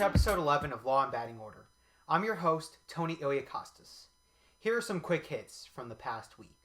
to episode 11 of Law and Batting Order. I'm your host, Tony Iliakostas. Here are some quick hits from the past week.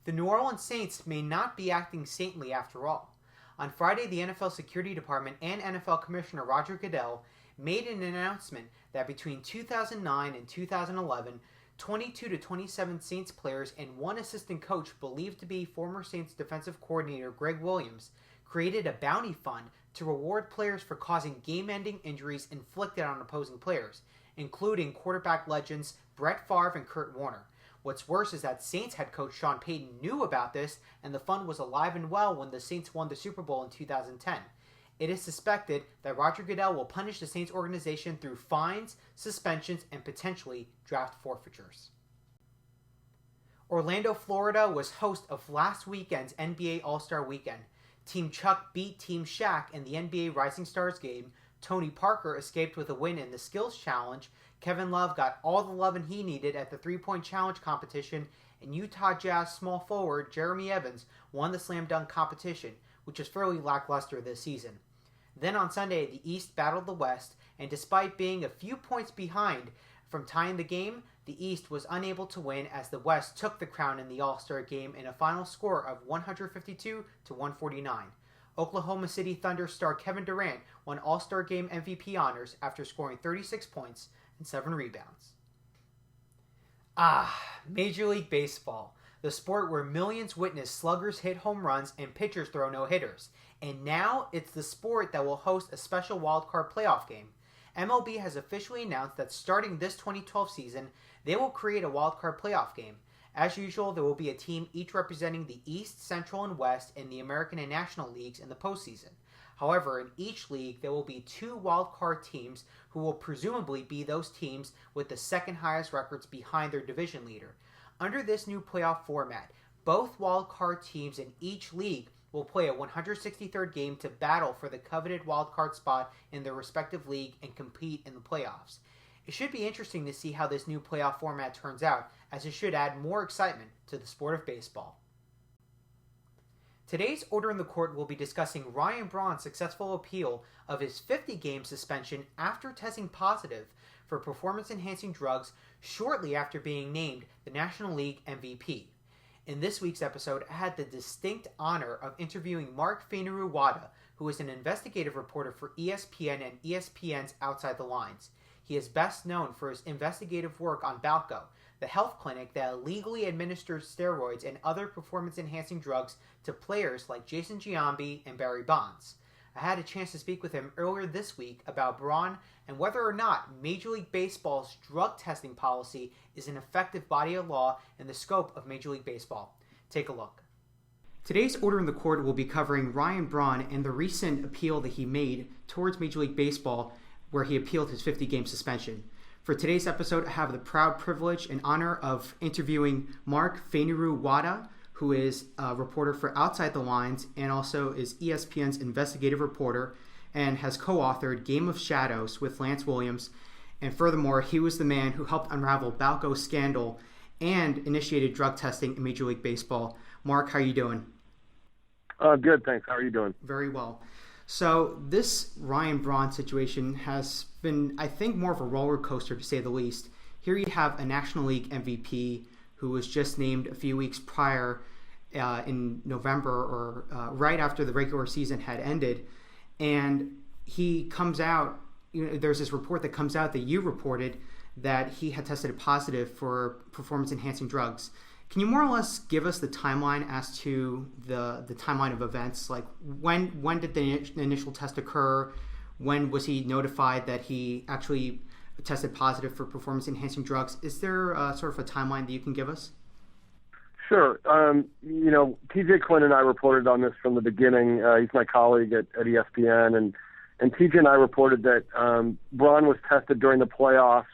The New Orleans Saints may not be acting saintly after all. On Friday, the NFL Security Department and NFL Commissioner Roger Goodell made an announcement that between 2009 and 2011, 22 to 27 Saints players and one assistant coach believed to be former Saints defensive coordinator Greg Williams created a bounty fund to reward players for causing game-ending injuries inflicted on opposing players, including quarterback legends Brett Favre and Kurt Warner. What's worse is that Saints head coach Sean Payton knew about this, and the fund was alive and well when the Saints won the Super Bowl in 2010. It is suspected that Roger Goodell will punish the Saints organization through fines, suspensions, and potentially draft forfeitures. Orlando, Florida was host of last weekend's NBA AllStar Weekend. Team Chuck beat Team Shaq in the NBA Rising Stars game. Tony Parker escaped with a win in the Skills Challenge. Kevin Love got all the loving he needed at the three-point challenge competition. And Utah Jazz small forward Jeremy Evans won the slam dunk competition, which is fairly lackluster this season. Then on Sunday, the East battled the West, and despite being a few points behind from tying the game, the East was unable to win as the West took the crown in the All-Star game in a final score of 152 to 149. Oklahoma City Thunder star Kevin Durant won All-Star Game MVP honors after scoring 36 points and 7 rebounds. Major League Baseball, the sport where millions witness sluggers hit home runs and pitchers throw no-hitters. And now it's the sport that will host a special wildcard playoff game. MLB has officially announced that starting this 2012 season, they will create a wildcard playoff game. As usual, there will be a team each representing the East, Central, and West in the American and National Leagues in the postseason. However, in each league, there will be 2 wildcard teams who will presumably be those teams with the second highest records behind their division leader. Under this new playoff format, both wildcard teams in each league will play a 163rd game to battle for the coveted wildcard spot in their respective league and compete in the playoffs. It should be interesting to see how this new playoff format turns out, as it should add more excitement to the sport of baseball. Today's Order in the Court will be discussing Ryan Braun's successful appeal of his 50-game suspension after testing positive for performance-enhancing drugs shortly after being named the National League MVP. In this week's episode, I had the distinct honor of interviewing Mark Fainaru-Wada, who is an investigative reporter for ESPN and ESPN's Outside the Lines. He is best known for his investigative work on Balco, the health clinic that illegally administers steroids and other performance-enhancing drugs to players like Jason Giambi and Barry Bonds. I had a chance to speak with him earlier this week about Braun and whether or not Major League Baseball's drug testing policy is an effective body of law in the scope of Major League Baseball. Take a look. Today's Order in the Court will be covering Ryan Braun and the recent appeal that he made towards Major League Baseball, where he appealed his 50-game suspension. For today's episode, I have the proud privilege and honor of interviewing Mark Fainaru-Wada, who is a reporter for Outside the Lines and also is ESPN's investigative reporter and has co-authored Game of Shadows with Lance Williams. And furthermore, he was the man who helped unravel Balco's scandal and initiated drug testing in Major League Baseball. Mark, how are you doing? Good, thanks. How are you doing? Very well. So this Ryan Braun situation has been, I think, more of a roller coaster to say the least. Here you have a National League MVP who was just named a few weeks prior in November or right after the regular season had ended. And he comes out, there's this report that comes out that you reported that he had tested positive for performance-enhancing drugs. Can you more or less give us the timeline as to the timeline of events? Like when did the initial test occur? When was he notified that he actually tested positive for performance-enhancing drugs? Is there sort of a timeline that you can give us? Sure. TJ Quinn and I reported on this from the beginning. He's my colleague at ESPN, and TJ and I reported that Braun was tested during the playoffs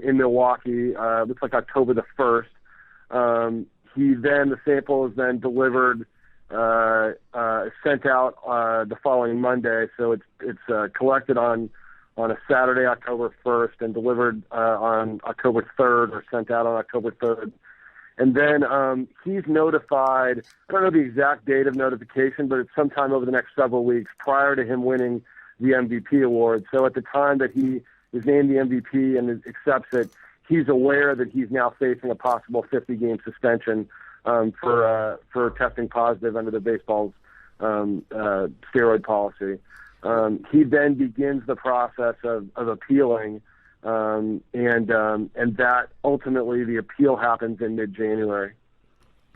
in Milwaukee. Looks like October the 1st. The sample is then delivered, sent out the following Monday. So it's collected on a Saturday, October 1st, and delivered on October 3rd, or sent out on October 3rd. And then he's notified, I don't know the exact date of notification, but it's sometime over the next several weeks prior to him winning the MVP award. So at the time that he is named the MVP and accepts it, he's aware that he's now facing a possible 50-game suspension for testing positive under the baseball's steroid policy. He then begins the process of appealing, and that ultimately the appeal happens in mid-January.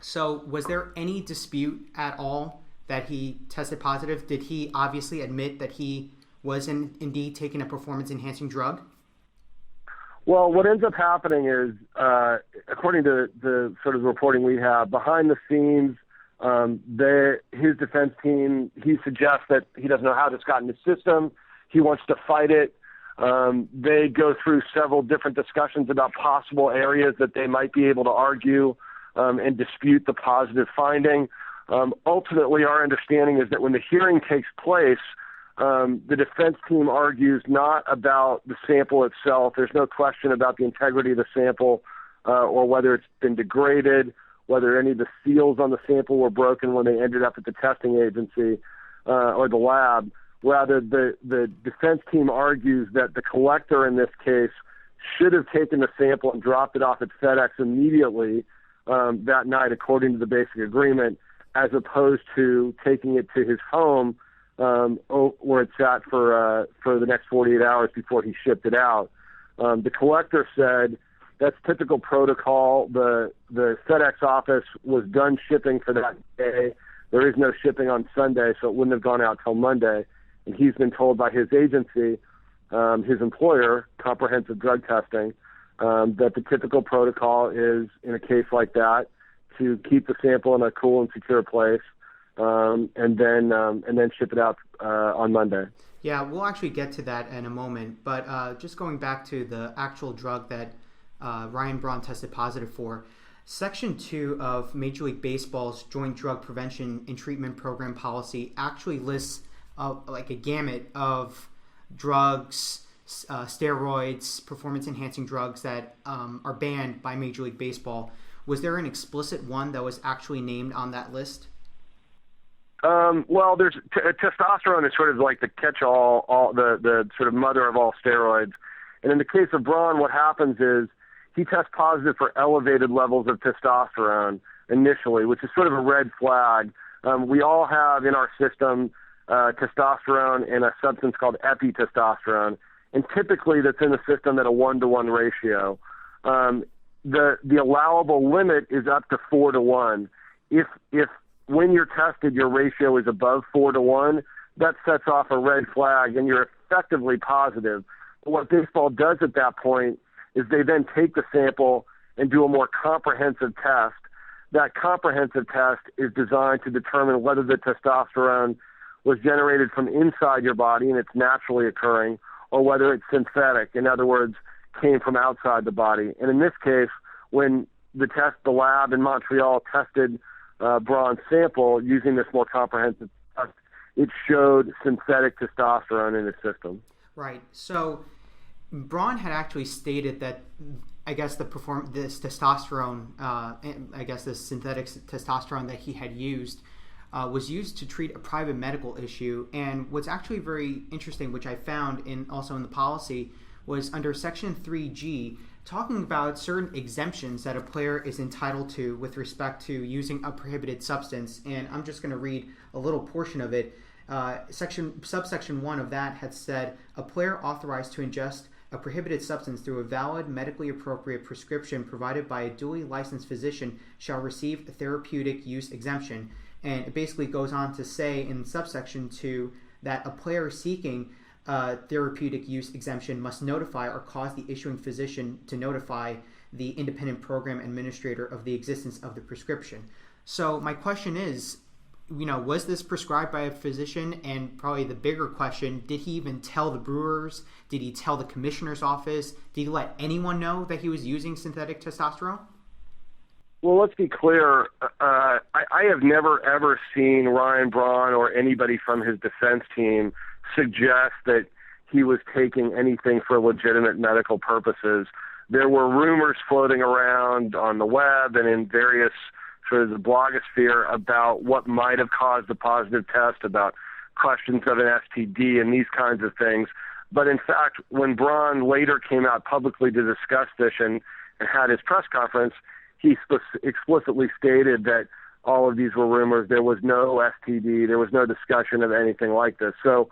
So was there any dispute at all that he tested positive? Did he obviously admit that he was indeed taking a performance-enhancing drug? Well, what ends up happening is, according to the sort of reporting we have, behind the scenes, his defense team, he suggests that he doesn't know how this got in the system. He wants to fight it. They go through several different discussions about possible areas that they might be able to argue and dispute the positive finding. Ultimately, our understanding is that when the hearing takes place, the defense team argues not about the sample itself. There's no question about the integrity of the sample or whether it's been degraded, whether any of the seals on the sample were broken when they ended up at the testing agency or the lab. Rather, the defense team argues that the collector in this case should have taken the sample and dropped it off at FedEx immediately that night, according to the basic agreement, as opposed to taking it to his home where it sat for the next 48 hours before he shipped it out. The collector said that's typical protocol. The FedEx office was done shipping for that day. There is no shipping on Sunday, so it wouldn't have gone out till Monday. And he's been told by his agency, his employer, Comprehensive Drug Testing, that the typical protocol is, in a case like that, to keep the sample in a cool and secure place, and then ship it out on Monday. Yeah, we'll actually get to that in a moment. But just going back to the actual drug that Ryan Braun tested positive for, Section 2 of Major League Baseball's Joint Drug Prevention and Treatment Program policy actually lists like a gamut of drugs, steroids, performance-enhancing drugs that are banned by Major League Baseball. Was there an explicit one that was actually named on that list? Well, there's testosterone is sort of like the catch-all, the sort of mother of all steroids. And in the case of Braun, what happens is he tests positive for elevated levels of testosterone initially, which is sort of a red flag. We all have in our system testosterone and a substance called epitestosterone, and typically that's in the system at a 1-to-1 ratio. The allowable limit is up to 4-to-1. If when you're tested your ratio is above 4-to-1, that sets off a red flag and you're effectively positive. But what baseball does at that point is they then take the sample and do a more comprehensive test. That comprehensive test is designed to determine whether the testosterone was generated from inside your body and it's naturally occurring, or whether it's synthetic, in other words, came from outside the body. And in this case, when the lab in Montreal tested Braun's sample using this more comprehensive test, it showed synthetic testosterone in his system. Right. So Braun had actually stated that, I guess, this testosterone, I guess this synthetic testosterone that he had used was used to treat a private medical issue. And what's actually very interesting, which I found also in the policy, was under Section 3G, talking about certain exemptions that a player is entitled to with respect to using a prohibited substance. And I'm just going to read a little portion of it. Subsection 1 of that had said, a player authorized to ingest a prohibited substance through a valid, medically appropriate prescription provided by a duly licensed physician shall receive a therapeutic use exemption. And it basically goes on to say in subsection 2 that a player seeking therapeutic use exemption must notify or cause the issuing physician to notify the independent program administrator of the existence of the prescription. So my question is, was this prescribed by a physician? And probably the bigger question, did he even tell the Brewers? Did he tell the commissioner's office? Did he let anyone know that he was using synthetic testosterone? Well, let's be clear. I have never, ever seen Ryan Braun or anybody from his defense team suggest that he was taking anything for legitimate medical purposes. There were rumors floating around on the web and in various sort of the blogosphere about what might have caused the positive test, about questions of an STD and these kinds of things. But in fact, when Braun later came out publicly to discuss this and had his press conference, he explicitly stated that all of these were rumors. There was no STD. There was no discussion of anything like this. So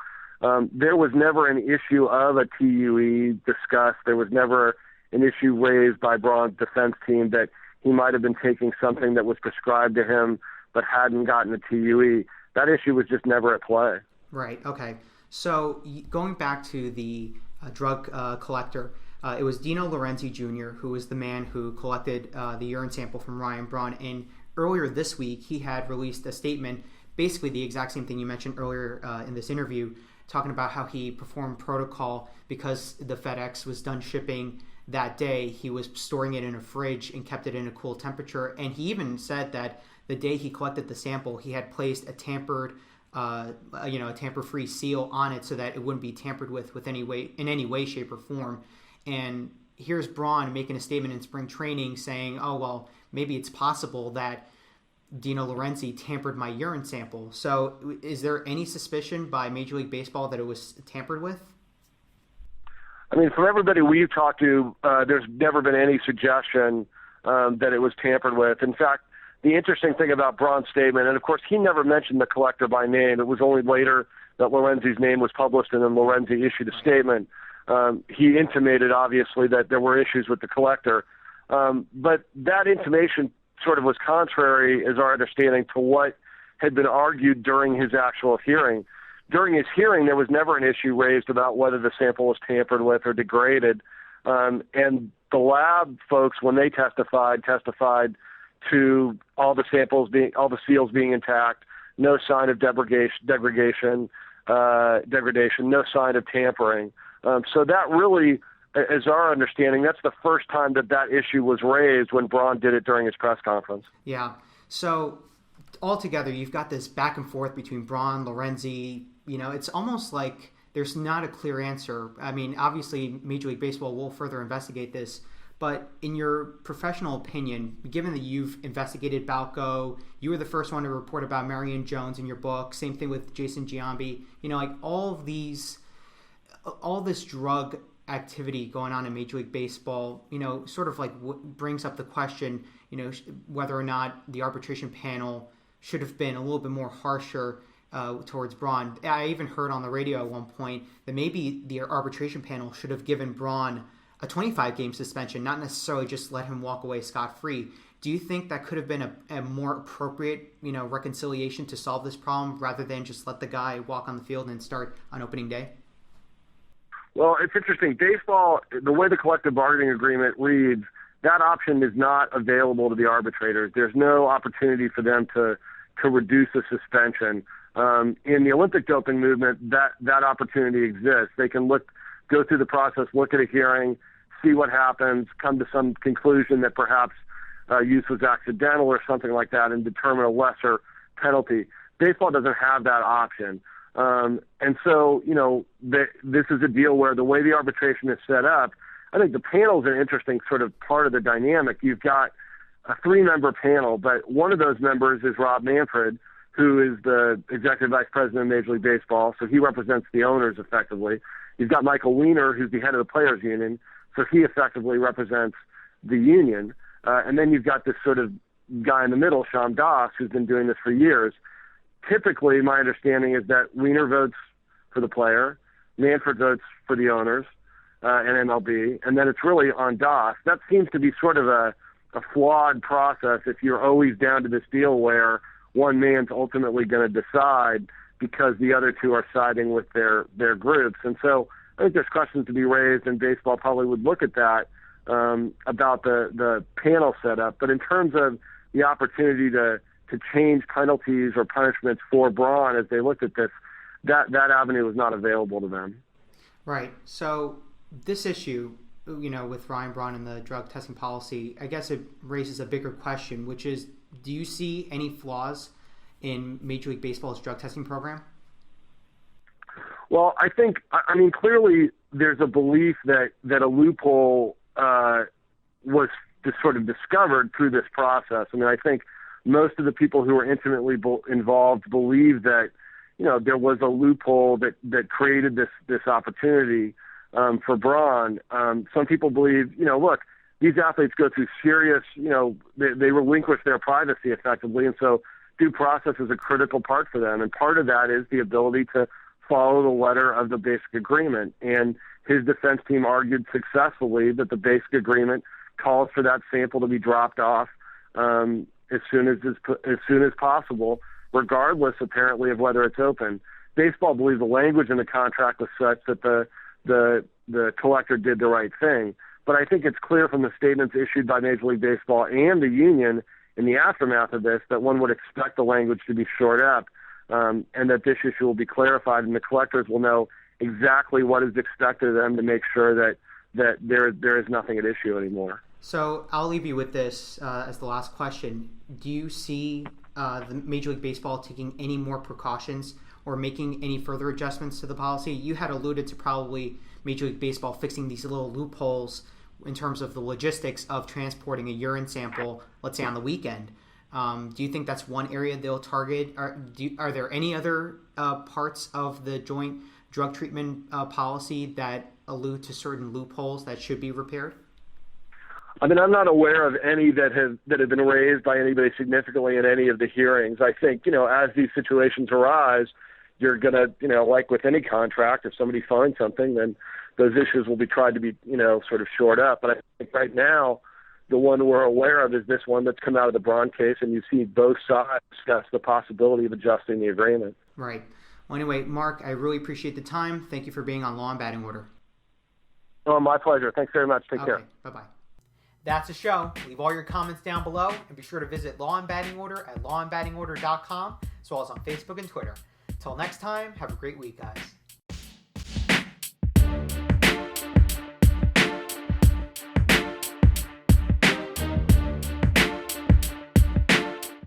there was never an issue of a TUE discussed. There was never an issue raised by Braun's defense team that he might have been taking something that was prescribed to him but hadn't gotten a TUE. That issue was just never at play. Right, okay. So going back to the drug collector, it was Dino Lorenzi Jr., who was the man who collected the urine sample from Ryan Braun. And earlier this week, he had released a statement, basically the exact same thing you mentioned earlier in this interview, talking about how he performed protocol because the FedEx was done shipping that day. He was storing it in a fridge and kept it in a cool temperature. And he even said that the day he collected the sample, he had placed a tamper-free seal on it so that it wouldn't be tampered with in any way, shape, or form. And here's Braun making a statement in spring training saying, oh, well, maybe it's possible that Dino Lorenzi tampered my urine sample. So is there any suspicion by Major League Baseball that it was tampered with? I mean, from everybody we've talked to, there's never been any suggestion that it was tampered with. In fact, the interesting thing about Braun's statement, and of course he never mentioned the collector by name. It was only later that Lorenzi's name was published and then Lorenzi issued a statement. He intimated, obviously, that there were issues with the collector. But that intimation sort of was contrary, as our understanding, to what had been argued during his actual hearing. During his hearing, there was never an issue raised about whether the sample was tampered with or degraded. And the lab folks, when they testified to all the seals being intact, no sign of degradation, no sign of tampering. So that really, as our understanding, that's the first time that issue was raised when Braun did it during his press conference. Yeah. So altogether, you've got this back and forth between Braun, Lorenzi. It's almost like there's not a clear answer. I mean, obviously, Major League Baseball will further investigate this. But in your professional opinion, given that you've investigated Balco, you were the first one to report about Marion Jones in your book. Same thing with Jason Giambi. All this drug activity going on in Major League Baseball, sort of like brings up the question, whether or not the arbitration panel should have been a little bit more harsher towards Braun. I even heard on the radio at one point that maybe the arbitration panel should have given Braun a 25-game suspension, not necessarily just let him walk away scot-free. Do you think that could have been a more appropriate, reconciliation to solve this problem rather than just let the guy walk on the field and start on opening day? Well, it's interesting. Baseball, the way the collective bargaining agreement reads, that option is not available to the arbitrators. There's no opportunity for them to reduce a suspension. In the Olympic doping movement, that opportunity exists. They can go through the process, look at a hearing, see what happens, come to some conclusion that perhaps use was accidental or something like that, and determine a lesser penalty. Baseball doesn't have that option. And so, this is a deal where the way the arbitration is set up, I think the panel is an interesting sort of part of the dynamic. You've got a 3-member panel, but one of those members is Rob Manfred, who is the executive vice president of Major League Baseball, so he represents the owners effectively. You've got Michael Weiner, who's the head of the players' union, so he effectively represents the union. And then you've got this sort of guy in the middle, Sham Das, who's been doing this for years. Typically, my understanding is that Weiner votes for the player, Manfred votes for the owners and MLB, and then it's really on Das. That seems to be sort of a flawed process if you're always down to this deal where one man's ultimately going to decide because the other two are siding with their groups. And so I think there's questions to be raised, and baseball probably would look at that about the panel setup. But in terms of the opportunity to change penalties or punishments for Braun as they looked at this, that avenue was not available to them. Right. So this issue, with Ryan Braun and the drug testing policy, I guess it raises a bigger question, which is, do you see any flaws in Major League Baseball's drug testing program? Well, I mean, clearly there's a belief that a loophole was just sort of discovered through this process. I mean, I think most of the people who were intimately involved believe that, there was a loophole that created this opportunity for Braun. Some people believe, look, these athletes go through serious, they relinquish their privacy effectively, and so due process is a critical part for them. And part of that is the ability to follow the letter of the basic agreement. And his defense team argued successfully that the basic agreement calls for that sample to be dropped off as soon as possible, regardless apparently of whether it's open. Baseball believes the language in the contract was such that the collector did the right thing. But I think it's clear from the statements issued by Major League Baseball and the union in the aftermath of this that one would expect the language to be shored up, and that this issue will be clarified, and the collectors will know exactly what is expected of them to make sure that there is nothing at issue anymore. So I'll leave you with this as the last question. Do you see the Major League Baseball taking any more precautions or making any further adjustments to the policy? You had alluded to probably Major League Baseball fixing these little loopholes in terms of the logistics of transporting a urine sample, let's say on the weekend. Do you think that's one area they'll target? Are there any other parts of the joint drug treatment policy that allude to certain loopholes that should be repaired? I mean, I'm not aware of any that have been raised by anybody significantly in any of the hearings. I think, as these situations arise, you're going to, like with any contract, if somebody finds something, then those issues will be tried to be, sort of shored up. But I think right now, the one we're aware of is this one that's come out of the Braun case, and you see both sides discuss the possibility of adjusting the agreement. Right. Well, anyway, Mark, I really appreciate the time. Thank you for being on Law and Batting Order. Oh, my pleasure. Thanks very much. Take care. Bye-bye. That's the show. Leave all your comments down below, and be sure to visit Law and Batting Order at lawandbattingorder.com, as well as on Facebook and Twitter. Till next time, have a great week, guys.